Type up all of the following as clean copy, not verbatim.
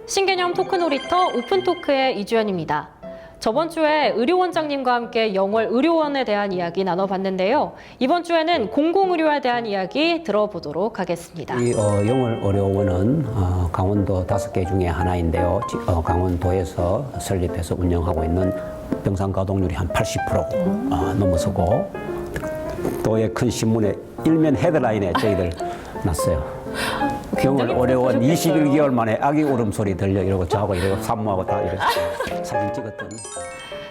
신개념 토크 놀이터 오픈토크의 이주연입니다. 저번 주에 의료원장님과 함께 영월 의료원에 대한 이야기 나눠봤는데요. 이번 주에는 공공의료에 대한 이야기 들어보도록 하겠습니다. 이 영월 의료원은 강원도 5개 중에 하나인데요. 강원도에서 설립해서 운영하고 있는 병상 가동률이 한 80% 넘어서고 도의 큰 신문에 일면 헤드라인에 저희들 났어요. 영월 의료원 21개월 만에 아기 울음소리 들려 이러고 저하고 이러고 산모하고 다 이렇게 사진 찍었던.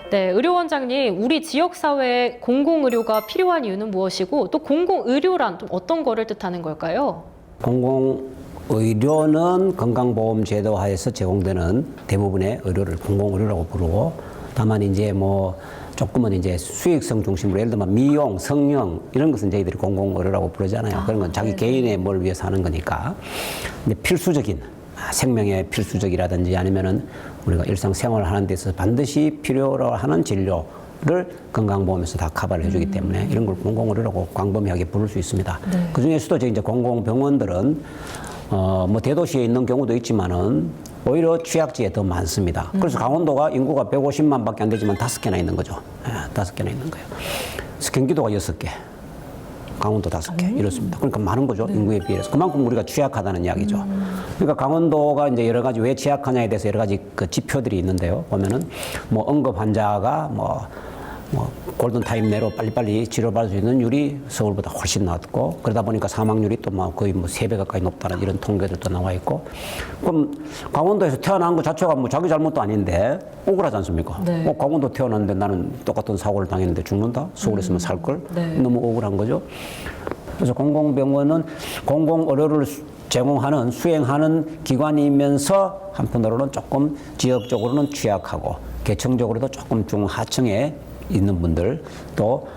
네, 의료원장님, 우리 지역사회에 공공의료가 필요한 이유는 무엇이고 또 공공의료란 좀 어떤 거를 뜻하는 걸까요? 공공의료는 건강보험제도 하에서 제공되는 대부분의 의료를 공공의료라고 부르고, 다만 이제 뭐 조금은 이제 수익성 중심으로 예를 들면 미용, 성형 이런 것은 저희들이 공공의료라고 부르잖아요. 그런 건 자기 개인의 뭘 위해서 하는 거니까. 근데 필수적인 생명에 필수적이라든지 아니면은 우리가 일상생활을 하는 데서 반드시 필요로 하는 진료를 건강보험에서 다 커버를 해주기 때문에 이런 걸 공공의료라고 광범위하게 부를 수 있습니다. 네. 그 중에서도 이제 공공병원들은 뭐 대도시에 있는 경우도 있지만은 오히려 취약지에 더 많습니다. 그래서 강원도가 인구가 150만 밖에 안 되지만 5개나 있는 거죠. 5개나 있는 거예요. 그래서 경기도가 6개, 강원도 5개 이렇습니다. 그러니까 많은 거죠. 인구에 비해서. 그만큼 우리가 취약하다는 이야기죠. 그러니까 강원도가 이제 여러 가지 왜 취약하냐에 대해서 여러 가지 그 지표들이 있는데요. 보면은 뭐 응급 환자가 뭐 골든타임 내로 빨리빨리 치료받을 수 있는 율이 서울보다 훨씬 낮고, 그러다 보니까 사망률이 또 막 거의 뭐 3배 가까이 높다는 이런 통계들도 나와 있고. 그럼 강원도에서 태어난 것 자체가 뭐 자기 잘못도 아닌데 억울하지 않습니까? 네. 강원도 태어났는데 나는 똑같은 사고를 당했는데 죽는다? 서울에서만 살걸? 네. 너무 억울한 거죠. 그래서 공공병원은 공공의료를 제공하는, 수행하는 기관이면서 한편으로는 조금 지역적으로는 취약하고 계층적으로도 조금 중하층에 있는 분들, 또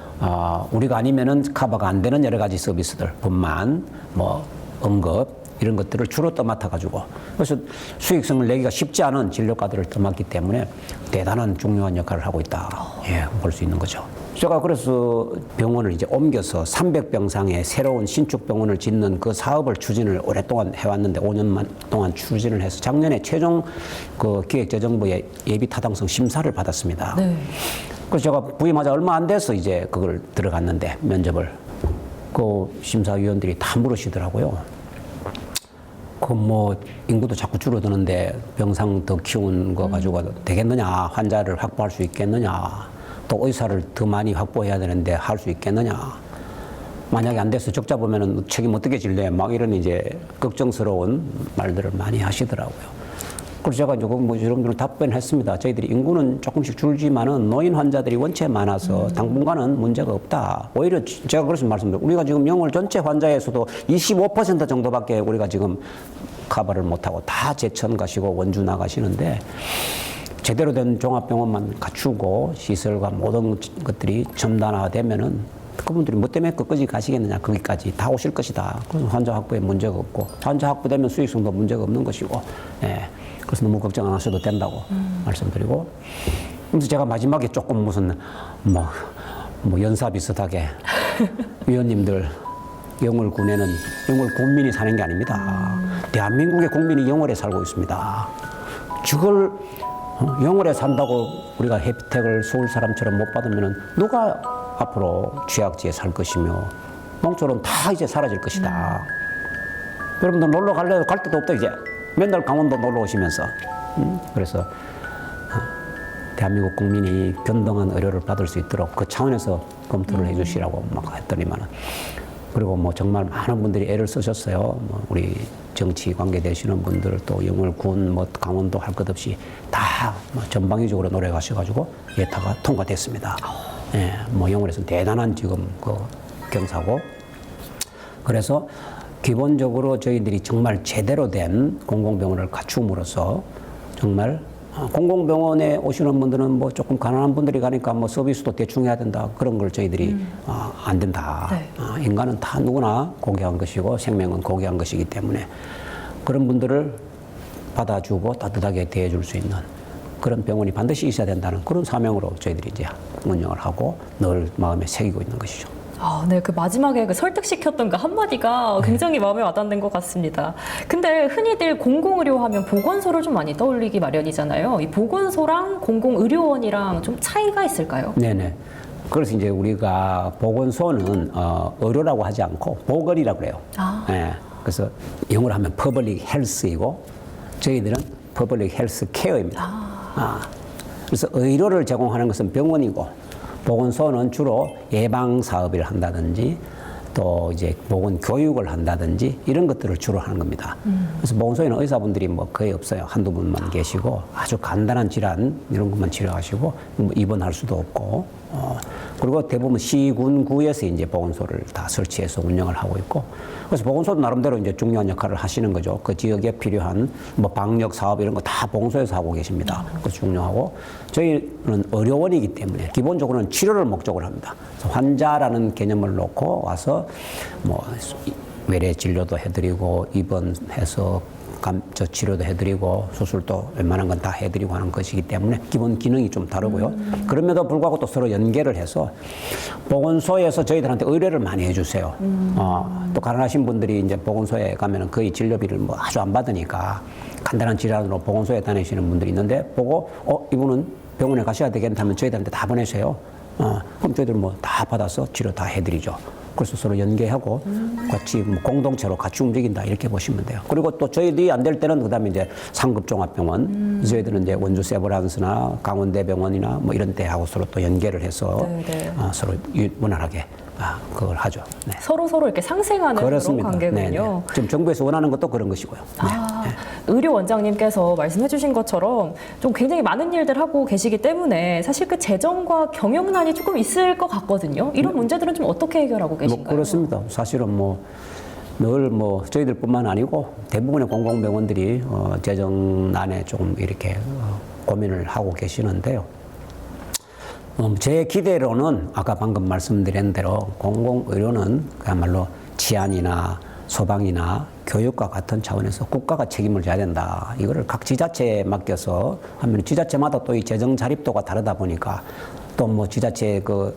우리가 아니면은 커버가 안 되는 여러 가지 서비스들, 분만, 뭐 응급 이런 것들을 주로 떠맡아가지고, 그래서 수익성을 내기가 쉽지 않은 진료과들을 떠맡기 때문에 대단한 중요한 역할을 하고 있다, 볼 수 있는 거죠. 제가 그래서 병원을 이제 옮겨서 300병상의 새로운 신축 병원을 짓는 그 사업을 추진을 오랫동안 해왔는데 5년 동안 추진을 해서 작년에 최종 그 기획재정부의 예비 타당성 심사를 받았습니다. 네. 그래서 제가 부임하자 얼마 안 돼서 이제 그걸 들어갔는데 면접을 그 심사위원들이 다 물으시더라고요. 그 뭐 인구도 자꾸 줄어드는데 병상 더 키우는 거 가지고 되겠느냐, 환자를 확보할 수 있겠느냐, 또 의사를 더 많이 확보해야 되는데 할 수 있겠느냐, 만약에 안 돼서 적자 보면은 책임 어떻게 질래, 막 이런 이제 걱정스러운 말들을 많이 하시더라고요. 그래서 제가 이제 뭐 여러분들은 답변했습니다. 저희들이 인구는 조금씩 줄지만은 노인 환자들이 원체 많아서 당분간은 문제가 없다. 오히려 제가 그래서 말씀드려요. 우리가 지금 영월 전체 환자에서도 25% 정도밖에 우리가 지금 커버를 못하고 다 제천 가시고 원주 나가시는데, 제대로 된 종합병원만 갖추고 시설과 모든 것들이 첨단화되면은 그분들이 뭐 때문에 끝까지 가시겠느냐, 거기까지 다 오실 것이다. 그래서 환자 확보에 문제가 없고, 환자 확보되면 수익성도 문제가 없는 것이고, 그래서 너무 걱정 안 하셔도 된다고 말씀드리고. 그래서 제가 마지막에 조금 무슨 뭐 연사 비슷하게 위원님들, 영월군에는 영월 군민이 사는 게 아닙니다. 대한민국의 국민이 영월에 살고 있습니다. 저걸 영월에 산다고 우리가 혜택을 서울 사람처럼 못 받으면은 누가 앞으로 취약지에 살 것이며, 농촌은 다 이제 사라질 것이다. 여러분들 놀러 갈래요? 갈 데도 없다 이제. 맨날 강원도 놀러 오시면서. 그래서 대한민국 국민이 균등한 의료를 받을 수 있도록 그 차원에서 검토를 해주시라고 막 했더니만은, 그리고 뭐 정말 많은 분들이 애를 쓰셨어요. 뭐 우리 정치 관계되시는 분들, 또 영월군, 뭐 강원도 할 것 없이 다 뭐 전방위적으로 노력하셔가지고 예타가 통과됐습니다. 뭐 영월에서는 대단한 지금 그 경사고, 그래서 기본적으로 저희들이 정말 제대로 된 공공병원을 갖춤으로써 정말 공공병원에 오시는 분들은 뭐 조금 가난한 분들이 가니까 뭐 서비스도 대충 해야 된다, 그런 걸 저희들이 안 된다. 네. 인간은 다 누구나 고귀한 것이고 생명은 고귀한 것이기 때문에 그런 분들을 받아주고 따뜻하게 대해줄 수 있는 그런 병원이 반드시 있어야 된다는 그런 사명으로 저희들이 이제 운영을 하고 늘 마음에 새기고 있는 것이죠. 네, 그 마지막에 그 설득시켰던 그 한마디가 굉장히 마음에 와닿는 것 같습니다. 근데 흔히들 공공의료 하면 보건소를 좀 많이 떠올리기 마련이잖아요. 이 보건소랑 공공의료원이랑 좀 차이가 있을까요? 네네. 그래서 이제 우리가 보건소는 의료라고 하지 않고 보건이라고 그래요. 예. 그래서 영어로 하면 퍼블릭 헬스이고 저희들은 퍼블릭 헬스 케어입니다. 그래서 의료를 제공하는 것은 병원이고 보건소는 주로 예방 사업을 한다든지 또 이제 보건 교육을 한다든지 이런 것들을 주로 하는 겁니다. 그래서 보건소에는 의사분들이 뭐 거의 없어요. 한두 분만 계시고 아주 간단한 질환 이런 것만 치료하시고 뭐 입원할 수도 없고 그리고 대부분 시군구에서 이제 보건소를 다 설치해서 운영을 하고 있고 그래서 보건소도 나름대로 이제 중요한 역할을 하시는 거죠. 그 지역에 필요한 뭐 방역 사업 이런 거 다 보건소에서 하고 계십니다. 그것도 중요하고 저희는 의료원이기 때문에 기본적으로는 치료를 목적으로 합니다. 그래서 환자라는 개념을 놓고 와서 뭐 외래 진료도 해드리고 입원해서 치료도 해드리고 수술도 웬만한 건 다 해드리고 하는 것이기 때문에 기본 기능이 좀 다르고요. 그럼에도 불구하고 또 서로 연계를 해서 보건소에서 저희들한테 의뢰를 많이 해주세요. 또 가난하신 분들이 이제 보건소에 가면은 거의 진료비를 뭐 아주 안 받으니까 간단한 질환으로 보건소에 다니시는 분들이 있는데 보고 이분은 병원에 가셔야 되겠다면 저희들한테 다 보내세요. 그럼 저희들은 뭐 다 받아서 치료 다 해드리죠. 그래서 서로 연계하고 같이 뭐 공동체로 같이 움직인다 이렇게 보시면 돼요. 그리고 또 저희들이 안 될 때는 그다음에 이제 상급종합병원 저희들은 이제 원주 세브란스나 강원대병원이나 뭐 이런 데하고 서로 또 연계를 해서 서로 무난하게 그걸 하죠. 네. 서로 이렇게 상생하는 그런 관계군요. 네네. 지금 정부에서 원하는 것도 그런 것이고요. 네. 의료 원장님께서 말씀해주신 것처럼 좀 굉장히 많은 일들 하고 계시기 때문에 사실 그 재정과 경영난이 조금 있을 것 같거든요. 이런 문제들은 좀 어떻게 해결하고 계신가요? 뭐 그렇습니다. 사실은 늘 저희들뿐만 아니고 대부분의 공공병원들이 재정난에 조금 이렇게 고민을 하고 계시는데요. 제 기대로는 아까 방금 말씀드린 대로 공공의료는 그야말로 치안이나 소방이나 교육과 같은 차원에서 국가가 책임을 져야 된다. 이거를 각 지자체에 맡겨서 하면 지자체마다 또 이 재정 자립도가 다르다 보니까 또 뭐 지자체 그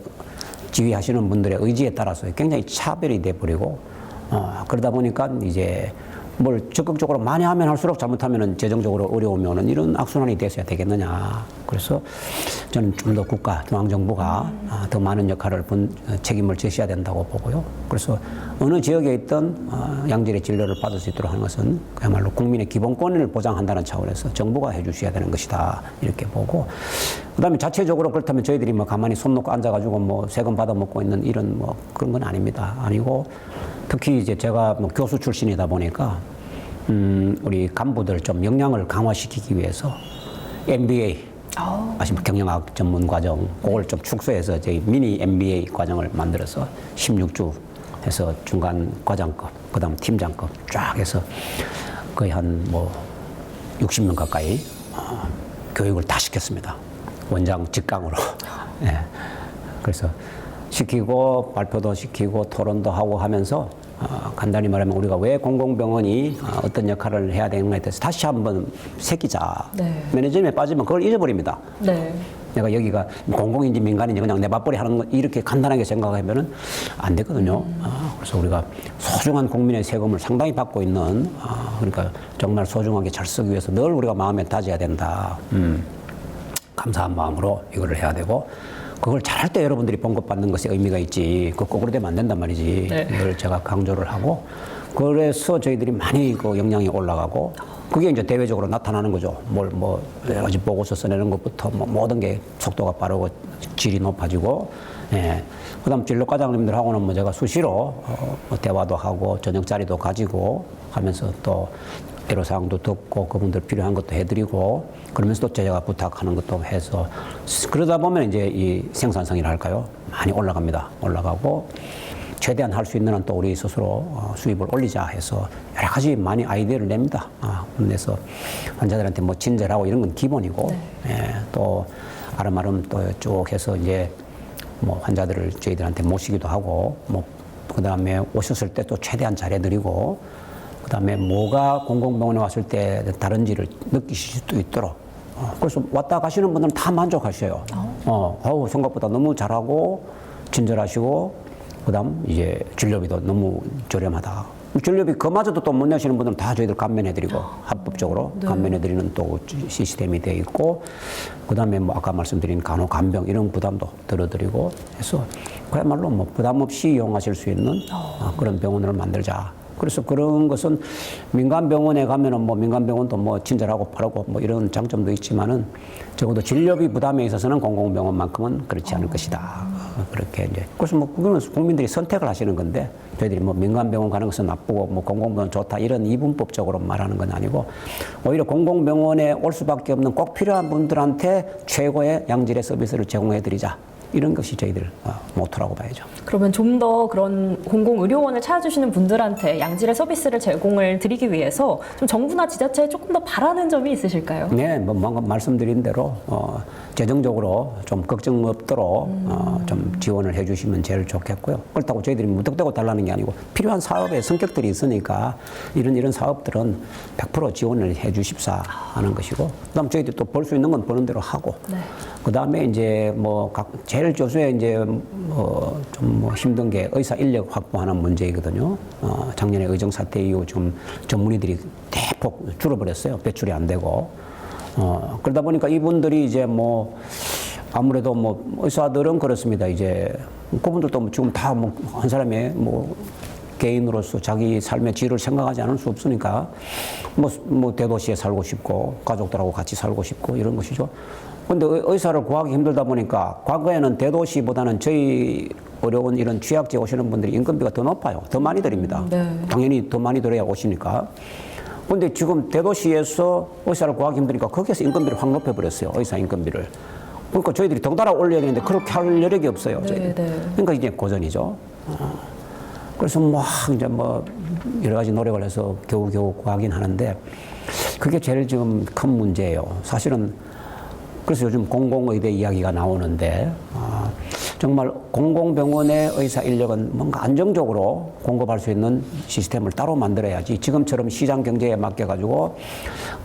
지휘하시는 분들의 의지에 따라서 굉장히 차별이 돼버리고 그러다 보니까 이제 뭘 적극적으로 많이 하면 할수록 잘못하면 재정적으로 어려우면은 이런 악순환이 됐어야 되겠느냐. 그래서 저는 좀 더 국가, 중앙정부가 더 많은 역할을 책임을 져야 된다고 보고요. 그래서 어느 지역에 있던 양질의 진료를 받을 수 있도록 하는 것은 그야말로 국민의 기본권을 보장한다는 차원에서 정부가 해주셔야 되는 것이다. 이렇게 보고. 그 다음에 자체적으로 그렇다면 저희들이 뭐 가만히 손 놓고 앉아가지고 뭐 세금 받아먹고 있는 이런 뭐 그런 건 아닙니다. 아니고 특히 이제 제가 뭐 교수 출신이다 보니까 우리 간부들 좀 역량을 강화시키기 위해서 MBA 아시면 경영학 전문 과정 그걸 좀 축소해서 저희 미니 MBA 과정을 만들어서 16주 해서 중간 과장급 그다음 팀장급 쫙 해서 거의 한 뭐 60명 가까이 교육을 다 시켰습니다. 원장 직강으로. 네. 그래서 시키고 발표도 시키고 토론도 하고 하면서 간단히 말하면 우리가 왜 공공병원이 어떤 역할을 해야 되는가에 대해서 다시 한번 새기자. 네. 매니저즘에 빠지면 그걸 잊어버립니다. 네. 내가 여기가 공공인지 민간인지 그냥 내 맞벌이 하는 거 이렇게 간단하게 생각하면은 안 되거든요. 그래서 우리가 소중한 국민의 세금을 상당히 받고 있는 그러니까 정말 소중하게 잘 쓰기 위해서 늘 우리가 마음에 다져야 된다. 감사한 마음으로 이거를 해야 되고 그걸 잘할 때 여러분들이 봉급받는 것에 의미가 있지. 그 거꾸로 되면 안 된단 말이지. 네. 이걸 제가 강조를 하고 그래서 저희들이 많이 그 역량이 올라가고 그게 이제 대외적으로 나타나는 거죠. 여러 가지 보고서 써내는 것부터 모든 게 속도가 빠르고 질이 높아지고, 예. 그 다음 진료과장님들하고는 뭐 제가 수시로 대화도 하고 저녁 자리도 가지고 하면서 또 애로사항도 듣고 그분들 필요한 것도 해드리고 그러면서 또 제가 부탁하는 것도 해서 그러다 보면 이제 이 생산성이라 할까요? 많이 올라갑니다. 올라가고 최대한 할 수 있는 한 또 우리 스스로 수입을 올리자 해서 여러 가지 많이 아이디어를 냅니다. 그래서 환자들한테 뭐 친절하고 이런 건 기본이고, 네. 예, 또 아름아름 또 쭉 해서 이제 뭐 환자들을 저희들한테 모시기도 하고, 뭐 그 다음에 오셨을 때 또 최대한 잘해드리고, 그 다음에 뭐가 공공병원에 왔을 때 다른지를 느끼실 수도 있도록. 그래서 왔다 가시는 분들은 다 만족하셔요. 생각보다 너무 잘하고 친절하시고. 그다음 이제 진료비도 너무 저렴하다. 진료비 그마저도 또 못 내시는 분들은 다 저희들 감면해드리고 합법적으로 네. 감면해드리는 또 시스템이 돼 있고, 그다음에 뭐 아까 말씀드린 간호 간병 이런 부담도 덜어드리고 해서 그야말로 뭐 부담 없이 이용하실 수 있는 그런 병원을 만들자. 그래서 그런 것은 민간 병원에 가면은 뭐 민간 병원도 뭐 친절하고 빠르고 뭐 이런 장점도 있지만은 적어도 진료비 부담에 있어서는 공공병원만큼은 그렇지 않을 것이다. 그렇게 이제 그래서 뭐 그거는 국민들이 선택을 하시는 건데 저희들이 뭐 민간 병원 가는 것은 나쁘고 뭐 공공병원 좋다 이런 이분법적으로 말하는 건 아니고 오히려 공공병원에 올 수밖에 없는 꼭 필요한 분들한테 최고의 양질의 서비스를 제공해드리자. 이런 것이 저희들 모토라고 봐야죠. 그러면 좀 더 그런 공공의료원을 찾아주시는 분들한테 양질의 서비스를 제공을 드리기 위해서 좀 정부나 지자체에 조금 더 바라는 점이 있으실까요? 네, 뭐 방금 말씀드린 대로 재정적으로 좀 걱정 없도록 좀 지원을 해주시면 제일 좋겠고요. 그렇다고 저희들이 무턱대고 달라는 게 아니고 필요한 사업의 성격들이 있으니까 이런 사업들은 100% 지원을 해주십사 하는 것이고, 그다음 저희들이 또 벌 수 있는 건 버는 대로 하고, 네. 그다음에 이제 뭐 제일 조수에 이제 좀 뭐 힘든 게 의사 인력 확보하는 문제이거든요. 작년에 의정 사태 이후 좀 전문의들이 대폭 줄어버렸어요. 배출이 안 되고. 그러다 보니까 이분들이 이제 뭐 아무래도 뭐 의사들은 그렇습니다. 이제 그분들도 뭐 지금 다 뭐 한 사람의 뭐 개인으로서 자기 삶의 질을 생각하지 않을 수 없으니까 뭐 대도시에 살고 싶고 가족들하고 같이 살고 싶고 이런 것이죠. 근데 의사를 구하기 힘들다 보니까 과거에는 대도시보다는 저희 어려운 이런 취약지에 오시는 분들이 인건비가 더 높아요. 더 많이 드립니다. 네. 당연히 더 많이 들어야 오시니까. 근데 지금 대도시에서 의사를 구하기 힘드니까 거기에서 인건비를 확 높여버렸어요. 의사 인건비를. 그러니까 저희들이 덩달아 올려야 되는데 그렇게 할 여력이 없어요. 네, 저희들. 네. 그러니까 이제 고전이죠. 그래서 뭐 이제 뭐 여러 가지 노력을 해서 겨우겨우 구하긴 하는데 그게 제일 지금 큰 문제예요. 사실은 그래서 요즘 공공의대 이야기가 나오는데 정말 공공병원의 의사 인력은 뭔가 안정적으로 공급할 수 있는 시스템을 따로 만들어야지 지금처럼 시장 경제에 맡겨가지고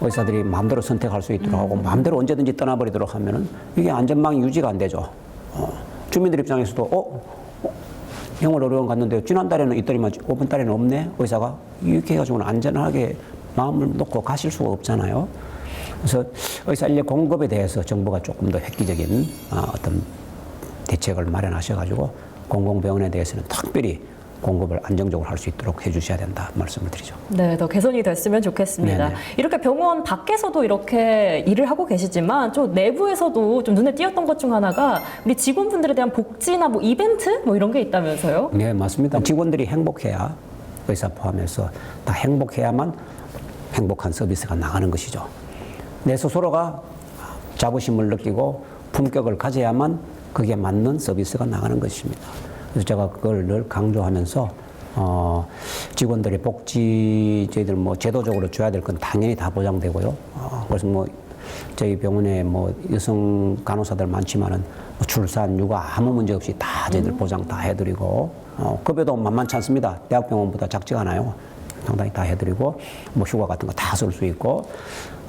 의사들이 마음대로 선택할 수 있도록 하고 마음대로 언제든지 떠나버리도록 하면은 이게 안전망이 유지가 안 되죠. 주민들 입장에서도 영월의료원 갔는데 지난달에는 있더니만 이번 달에는 없네 의사가 이렇게 해가지고는 안전하게 마음을 놓고 가실 수가 없잖아요. 그래서 의사 인력 공급에 대해서 정부가 조금 더 획기적인 어떤 대책을 마련하셔가지고 공공병원에 대해서는 특별히 공급을 안정적으로 할 수 있도록 해주셔야 된다 말씀을 드리죠. 네, 더 개선이 됐으면 좋겠습니다. 네네. 이렇게 병원 밖에서도 이렇게 일을 하고 계시지만 좀 내부에서도 좀 눈에 띄었던 것 중 하나가 우리 직원분들에 대한 복지나 뭐 이벤트 뭐 이런 게 있다면서요? 네, 맞습니다. 직원들이 행복해야 의사 포함해서 다 행복해야만 행복한 서비스가 나가는 것이죠. 내 스스로가 자부심을 느끼고 품격을 가져야만 그게 맞는 서비스가 나가는 것입니다. 그래서 제가 그걸 늘 강조하면서 직원들의 복지 저희들 뭐 제도적으로 줘야 될 건 당연히 다 보장되고요. 그래서 뭐 저희 병원에 뭐 여성 간호사들 많지만은 뭐 출산, 육아 아무 문제 없이 다 저희들 보장 다 해드리고 급여도 만만치 않습니다. 대학병원보다 작지가 않아요. 상당히 다 해드리고 뭐 휴가 같은 거 다 쓸 수 있고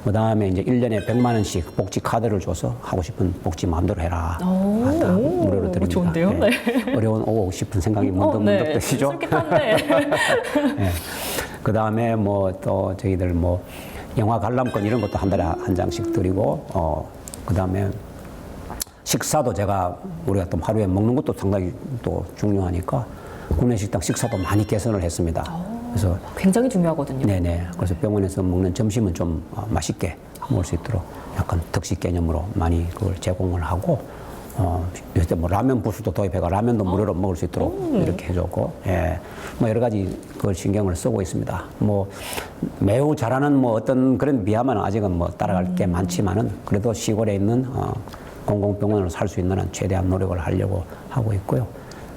그 다음에 이제 1년에 100만 원씩 복지 카드를 줘서 하고 싶은 복지 마음대로 해라. 다 무료로 드립니다. 좋은데요? 네. 어려운 오고 싶은 생각이 문득 네. 드시죠? 솔깃한데. 네. 그 다음에 뭐 또 저희들 뭐 영화 관람권 이런 것도 한 달에 한 장씩 드리고 그 다음에 식사도 제가 우리가 또 하루에 먹는 것도 상당히 또 중요하니까 구내식당 식사도 많이 개선을 했습니다. 그래서 굉장히 중요하거든요. 네네. 그래서 병원에서 먹는 점심은 좀 맛있게 먹을 수 있도록 약간 특식 개념으로 많이 그걸 제공을 하고 요새 뭐 라면 부스도 도입해가 라면도 무료로 먹을 수 있도록 이렇게 해줬고, 예, 뭐 여러 가지 그걸 신경을 쓰고 있습니다. 뭐 매우 잘하는 뭐 어떤 그런 비하면 아직은 뭐 따라갈 게 많지만은 그래도 시골에 있는 공공병원으로 살 수 있는 한 최대한 노력을 하려고 하고 있고요.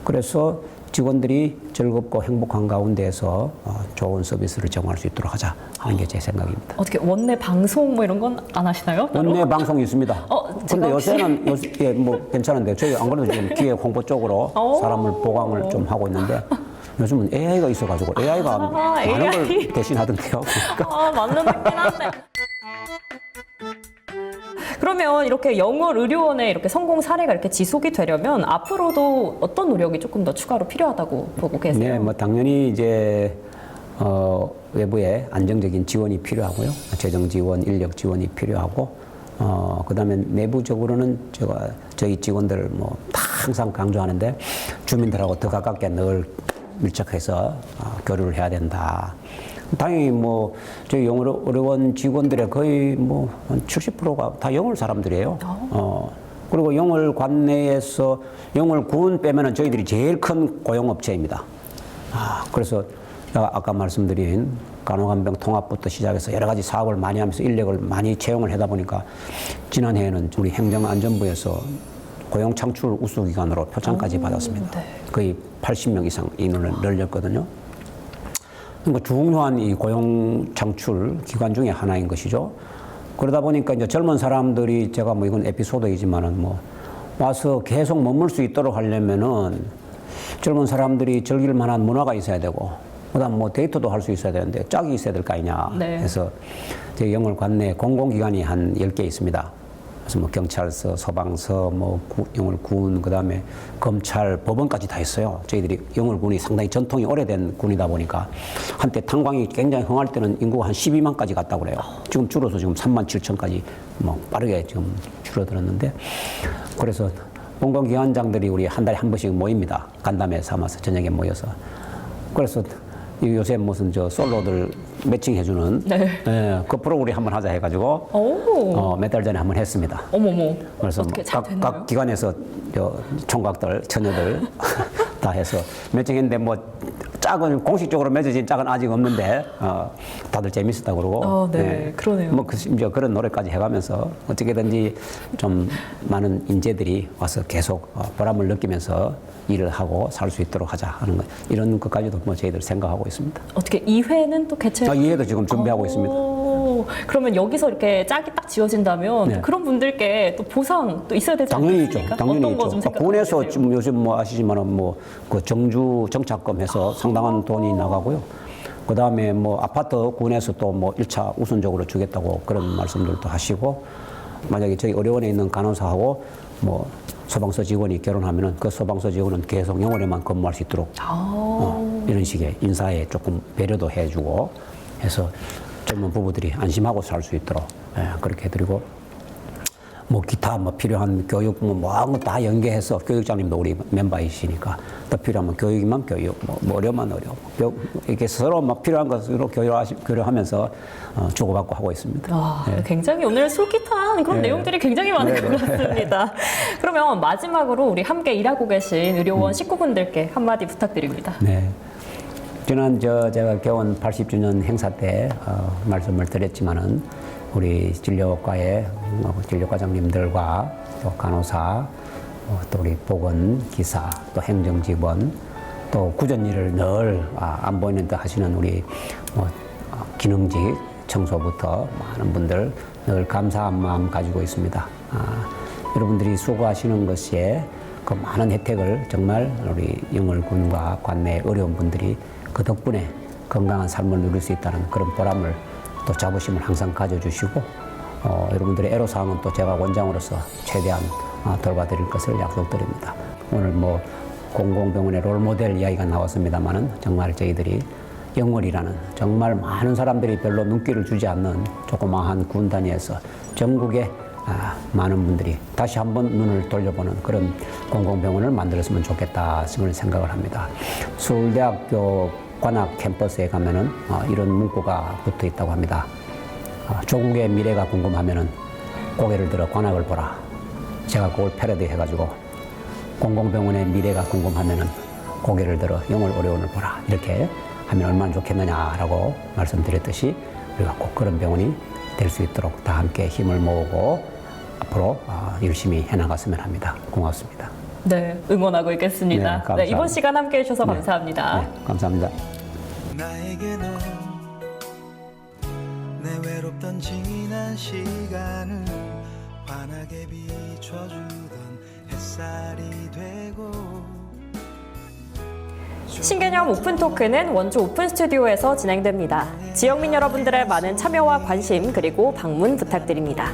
그래서 직원들이 즐겁고 행복한 가운데에서 좋은 서비스를 제공할 수 있도록 하자 하는 게 제 생각입니다. 어떻게 원내 방송 뭐 이런 건 안 하시나요? 따로? 원내 방송이 있습니다. 제가 근데 혹시- 요새는 예, 뭐 괜찮은데 저희 안 그래도 지금 기획 홍보 쪽으로 사람을 보강을 좀 하고 있는데 요즘은 AI가 있어가지고 AI가 많은 걸 대신하던데요. 그러니까. 맞는 느낌 한데. 그러면 이렇게 영월 의료원의 이렇게 성공 사례가 이렇게 지속이 되려면 앞으로도 어떤 노력이 조금 더 추가로 필요하다고 보고 계세요? 네, 뭐 당연히 이제 외부의 안정적인 지원이 필요하고요. 재정 지원, 인력 지원이 필요하고, 그다음에 내부적으로는 저희 직원들 뭐 항상 강조하는데 주민들하고 더 가깝게 늘 밀착해서 교류를 해야 된다. 당연히 뭐 저희 영월의료원 직원들의 거의 뭐 한 70%가 다 영월 사람들이에요. 그리고 영월 관내에서 영월군 빼면은 저희들이 제일 큰 고용업체입니다. 그래서 아까 말씀드린 간호간병 통합부터 시작해서 여러 가지 사업을 많이 하면서 인력을 많이 채용을 하다 보니까 지난해에는 우리 행정안전부에서 고용 창출 우수기관으로 표창까지 받았습니다. 네. 거의 80명 이상 인원을 늘렸거든요. 그러니까 중요한 이 고용 창출 기관 중에 하나인 것이죠. 그러다 보니까 이제 젊은 사람들이 제가 뭐 이건 에피소드이지만은 뭐 와서 계속 머물 수 있도록 하려면은 젊은 사람들이 즐길 만한 문화가 있어야 되고, 그다음 뭐 데이트도 할 수 있어야 되는데 짝이 있어야 될 거 아니냐. 네. 그래서 저희 영월 관내에 공공기관이 한 10개 있습니다. 그래서 뭐 경찰서, 소방서, 뭐 영월군, 그다음에 검찰, 법원까지 다 있어요. 저희들이 영월군이 상당히 전통이 오래된 군이다 보니까 한때 탄광이 굉장히 흥할 때는 인구가 한 12만까지 갔다고 그래요. 지금 줄어서 지금 3만 7천까지 뭐 빠르게 지금 줄어들었는데, 그래서 공공기관장들이 우리 한 달에 한 번씩 모입니다. 간담회 삼아서 저녁에 모여서. 그래서 요새 무슨 솔로들 매칭해주는 그 프로그램 한번 하자 해가지고 몇 달 전에 한번 했습니다. 어머머. 그래서 어떻게 잘 됐나요? 각 기관에서 총각들, 처녀들 다 해서 매칭했는데 뭐 짝은 공식적으로 맺어진 짝은 아직 없는데 다들 재밌었다고 그러고. 네, 그러네요. 뭐 이제 그런 노력까지 해가면서 어떻게든지 좀 많은 인재들이 와서 계속 보람을 느끼면서 일을 하고 살 수 있도록 하자 하는 것, 이런 것까지도 뭐 저희들 생각하고 있습니다. 어떻게 2회는 또 개최? 이해도 지금 준비하고 있습니다. 그러면 여기서 이렇게 짝이 딱 지어진다면 네. 그런 분들께 또 보상 또 있어야 되지 당연히 있죠. 않겠습니까? 당연히 어떤 거 좀 있죠. 생각하고 군에서 계세요? 지금 요즘 뭐 아시지만은 뭐 그 정주 정착금 해서 상당한 돈이 나가고요. 그 다음에 뭐 아파트 군에서 또 뭐 1차 우선적으로 주겠다고 그런 말씀들도 하시고, 만약에 저희 의료원에 있는 간호사하고 뭐 소방서 직원이 결혼하면은 그 소방서 직원은 계속 영월에만 근무할 수 있도록 이런 식의 인사에 조금 배려도 해주고 해서 젊은 부부들이 안심하고 살 수 있도록 그렇게 해드리고, 뭐 기타 뭐 필요한 교육 뭐한 거 다 연계해서 교육장님도 우리 멤버이시니까 더 필요하면 교육이면 교육, 뭐 어려우면 어려워, 이렇게 서로 막 필요한 것으로 교류하면서 주고받고 하고 있습니다. 굉장히 오늘 솔깃한 그런 내용들이 굉장히 많은 것 같습니다. 그러면 마지막으로 우리 함께 일하고 계신 의료원 식구분들께 한마디 부탁드립니다. 네. 지난 제가 개원 80주년 행사 때 말씀을 드렸지만은 우리 진료과의 진료과장님들과 또 간호사, 또 우리 보건 기사, 또 행정 직원, 또 구전 일을 늘 안 보이는 듯 하시는 우리 기능직 청소부터 많은 분들 늘 감사한 마음 가지고 있습니다. 여러분들이 수고하시는 것에 그 많은 혜택을 정말 우리 영월군과 관내 어려운 분들이 그 덕분에 건강한 삶을 누릴 수 있다는 그런 보람을 또 자부심을 항상 가져주시고, 여러분들의 애로사항은 또 제가 원장으로서 최대한 돌봐드릴 것을 약속드립니다. 오늘 뭐 공공병원의 롤모델 이야기가 나왔습니다만은 정말 저희들이 영월이라는 정말 많은 사람들이 별로 눈길을 주지 않는 조그마한 군 단위에서 전국에 많은 분들이 다시 한번 눈을 돌려보는 그런 공공병원을 만들었으면 좋겠다 생각을 합니다. 서울대학교 관악 캠퍼스에 가면은 이런 문구가 붙어 있다고 합니다. 조국의 미래가 궁금하면은 고개를 들어 관악을 보라. 제가 그걸 패러디 해가지고 공공병원의 미래가 궁금하면은 고개를 들어 영월의료원을 보라. 이렇게 하면 얼마나 좋겠느냐라고 말씀드렸듯이 우리가 꼭 그런 병원이 될 수 있도록 다 함께 힘을 모으고 앞으로 열심히 해나갔으면 합니다. 고맙습니다. 네, 응원하고 있겠습니다. 네, 감사합니다. 이번 시간 함께 해주셔서 감사합니다. 네, 감사합니다. 나에게 내 외롭던 지난 시간을 환하게 비춰주던 햇살이 되고, 신개념 오픈토크는 원주 오픈스튜디오에서 진행됩니다. 지역민 여러분들의 많은 참여와 관심 그리고 방문 부탁드립니다.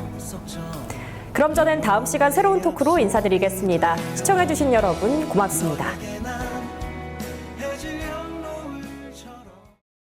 그럼 저는 다음 시간 새로운 토크로 인사드리겠습니다. 시청해주신 여러분 고맙습니다.